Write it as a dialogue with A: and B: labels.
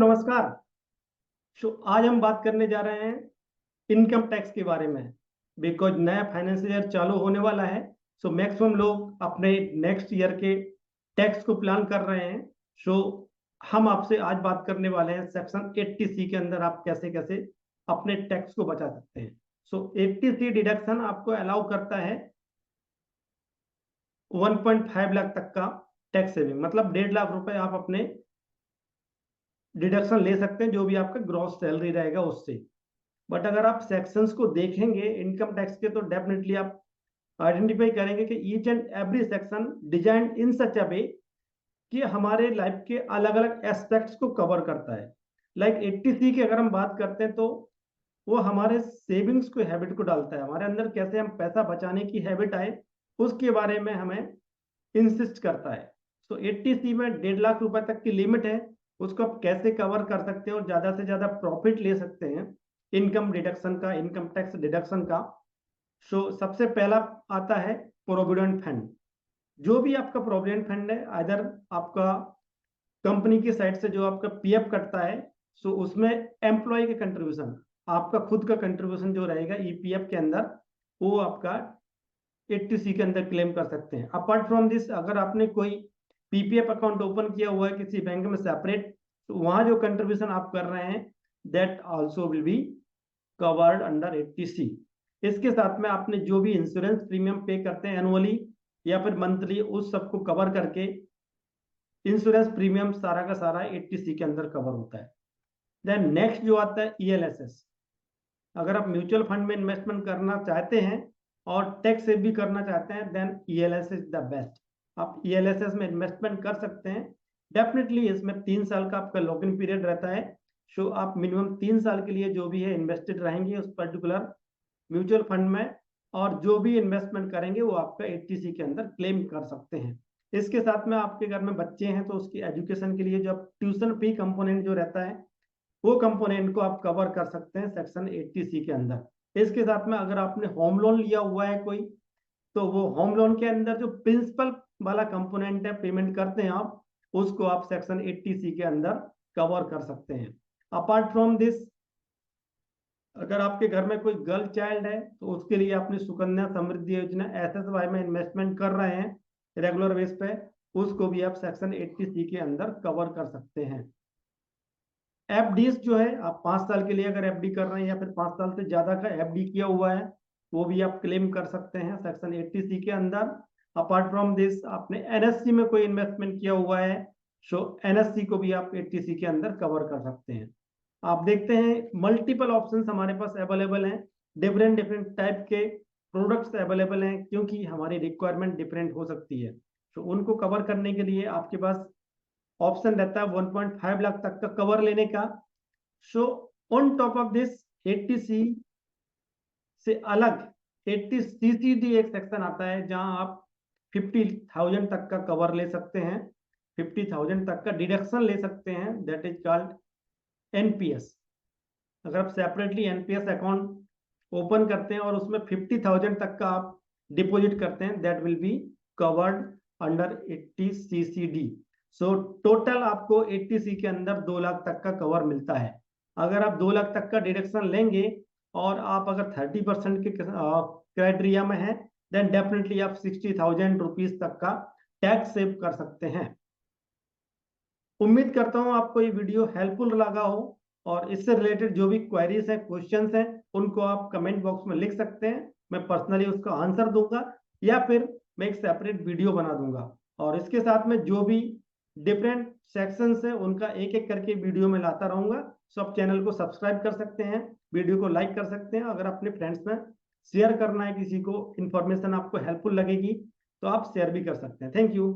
A: नमस्कार। आज हम बात करने जा रहे हैं इनकम टैक्स के बारे में। बिकॉज नया फाइनेंशियल ईयर चालू होने वाला है, सो मैक्सिमम लोग अपने नेक्स्ट ईयर के टैक्स को प्लान कर रहे हैं। सो हम आपसे आज बात करने वाले हैं सेक्शन 80C के अंदर आप कैसे कैसे अपने टैक्स को बचा सकते हैं। 80C डिडक्शन आपको अलाउ करता है 1.5 लाख तक का टैक्स सेविंग, मतलब 1.5 लाख रुपए आप अपने डिडक्शन ले सकते हैं जो भी आपका ग्रॉस सैलरी रहेगा उससे। बट अगर आप सेक्शंस को देखेंगे इनकम टैक्स के, तो डेफिनेटली आप आइडेंटिफाई करेंगे कि each and every section design in such a way कि हमारे लाइफ के अलग अलग एस्पेक्ट्स को कवर करता है। लाइक 80C की अगर हम बात करते हैं तो वो हमारे सेविंग्स को हैबिट को डालता है, हमारे अंदर कैसे हम पैसा बचाने की हैबिट आए उसके बारे में हमें इंसिस्ट करता है। 80C में 1.5 लाख रुपए तक की लिमिट है, उसको आप कैसे कवर कर सकते हैं और ज्यादा से ज्यादा प्रॉफिट ले सकते हैं इनकम डिडक्शन का, इनकम टैक्स डिडक्शन का। सबसे पहला आता है प्रोविडेंट फंड। जो भी आपका प्रोविडेंट फंड है, अदर आपका कंपनी की साइड से जो आपका पीएफ कटता है, उसमें एम्प्लॉय के कंट्रीब्यूशन, आपका खुद का कंट्रीब्यूशन जो रहेगा ईपीएफ के अंदर, वो आपका 80C के अंदर क्लेम कर सकते हैं। अपार्ट फ्रॉम दिस, अगर आपने कोई पीपीएफ अकाउंट ओपन किया हुआ है किसी बैंक में सेपरेट, तो वहां जो कंट्रीब्यूशन आप कर रहे हैं that also will be covered under 80C। इसके साथ में आपने जो भी इंश्योरेंस प्रीमियम पे करते हैं एनुअली या फिर मंथली, उस सबको कवर करके इंश्योरेंस प्रीमियम सारा का सारा 80C के अंदर कवर होता है। देन नेक्स्ट जो आता है ईएलएसएस। अगर आप म्यूचुअल फंड में इन्वेस्टमेंट करना चाहते हैं और टैक्स सेव भी करना चाहते हैं, then ELSS is the best. आप ईएलएसएस में इन्वेस्टमेंट कर सकते हैं। डेफिनेटली इसमें 3 साल का आपका लॉक इन पीरियड रहता है। आप मिनिमम 3 साल के लिए जो भी है इन्वेस्टेड रहेंगे उस पर्टिकुलर म्यूचुअल फंड में, और जो भी इन्वेस्टमेंट करेंगे वो आपका 80C के अंदर क्लेम कर सकते हैं। इसके साथ में आपके घर में बच्चे हैं तो उसकी एजुकेशन के लिए जो ट्यूशन फी कंपोनेंट जो रहता है, वो कंपोनेंट को आप कवर कर सकते हैं सेक्शन 80C के अंदर। इसके साथ में अगर आपने होम लोन लिया हुआ है कोई, तो वो होम लोन के अंदर जो प्रिंसिपल वाला कंपोनेंट है पेमेंट करते हैं आप, उसको आप सेक्शन 80C के अंदर कवर कर सकते हैं। अपार्ट फ्रॉम दिस, अगर आपके घर में कोई गर्ल चाइल्ड है तो उसके लिए अपनी सुकन्या समृद्धि योजना एसएसवाई में इन्वेस्टमेंट कर रहे हैं रेगुलर बेस पे, उसको भी आप सेक्शन 80C के अंदर कवर कर सकते हैं। एफडीज जो है, आप 5 साल के लिए अगर एफडी कर रहे हैं या फिर 5 साल से ज्यादा का एफडी किया हुआ है, वो भी आप क्लेम कर सकते हैं सेक्शन 80C के अंदर। अपार्ट फ्रॉम दिस, आपने एनएससी में कोई इन्वेस्टमेंट किया हुआ है, एनएससी को भी आप 80C के अंदर कवर कर सकते हैं। आप देखते हैं मल्टीपल ऑप्शंस हमारे पास अवेलेबल हैं, डिफरेंट डिफरेंट टाइप के प्रोडक्ट्स अवेलेबल हैं, क्योंकि हमारी रिक्वायरमेंट डिफरेंट हो सकती है। उनको कवर करने के लिए आपके पास ऑप्शन रहता है 1.5 लाख तक का कवर लेने का। On top of this 80C से अलग 80CCD एक सेक्शन आता है जहां आप 50,000 तक का कवर ले सकते हैं, 50,000 तक का डिडक्शन ले सकते हैं, दैट इज कॉल्ड एनपीएस। अगर आप सेपरेटली एनपीएस अकाउंट ओपन करते हैं और उसमें 50,000 तक का आप डिपॉजिट करते हैं, that will be covered under 80CCD। Total आपको 80C के अंदर 2 लाख तक का कवर मिलता है। अगर आप 2 लाख तक का डिडक्शन लेंगे और आप अगर 30% के क्राइटेरिया में हैं, देन डेफिनेटली आप 60,000 रुपीज तक का टैक्स सेव कर सकते हैं। उम्मीद करता हूं आपको ये वीडियो हेल्पफुल लगा हो, और इससे रिलेटेड जो भी क्वेरीज है, क्वेश्चंस हैं, उनको आप कमेंट बॉक्स में लिख सकते हैं। मैं पर्सनली उसका आंसर दूंगा या फिर मैं एक सेपरेट वीडियो बना दूंगा। और इसके साथ में जो भी डिफरेंट सेक्शंस है उनका एक एक करके वीडियो में लाता रहूंगा। सब चैनल को सब्सक्राइब कर सकते हैं, वीडियो को लाइक कर सकते हैं। अगर अपने फ्रेंड्स में शेयर करना है, किसी को इन्फॉर्मेशन आपको हेल्पफुल लगेगी, तो आप शेयर भी कर सकते हैं। Thank you.